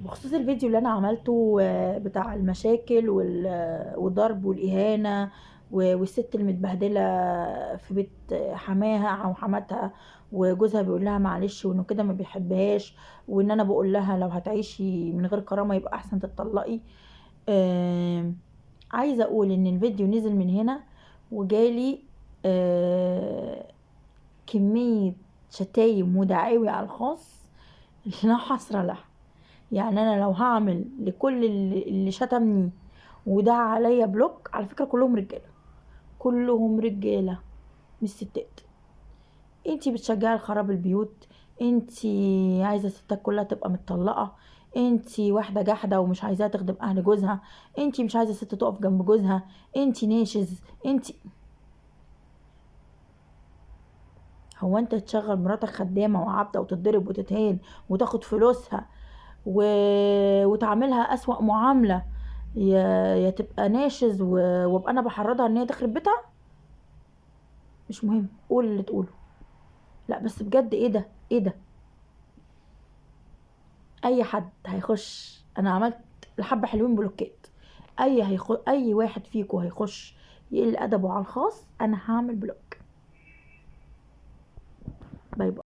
بخصوص الفيديو اللي انا عملته بتاع المشاكل والضرب والاهانه والست المتبهدله في بيت حماها او حماتها، وجوزها بيقول لها معلش وانه كده ما بيحبهاش، وان انا بقول لها لو هتعيشي من غير كرامه يبقى احسن تتطلقي. عايزه اقول ان الفيديو نزل من هنا وجالي كميه شتايم ودعاوي على الخاص لا حصر لها. يعني انا لو هعمل لكل اللي شتمني ودعا عليا بلوك، على فكره كلهم رجاله، كلهم رجاله مش ستات. انتي بتشجعي الخراب البيوت، انتي عايزه الستات كلها تبقى متطلقه، انتي واحده جحده ومش عايزاها تخدم اهل جوزها، انتي مش عايزه الست تقف جنب جوزها، انتي ناشز انتي. هو انت تشغل مراتك خدامه وعبده وتتضرب وتتهان وتاخد فلوسها وتعاملها اسوأ معامله، يا تبقى ناشز وابقى انا بحرضها ان هي تخرب بيتها؟ مش مهم، قول اللي تقوله. لا بس بجد ايه ده، ايه ده؟ اي حد هيخش، انا عملت لحبه حلوين بلوكات، اي واحد فيكم هيخش يقل ادبه على الخاص انا هعمل بلوك. باي باي.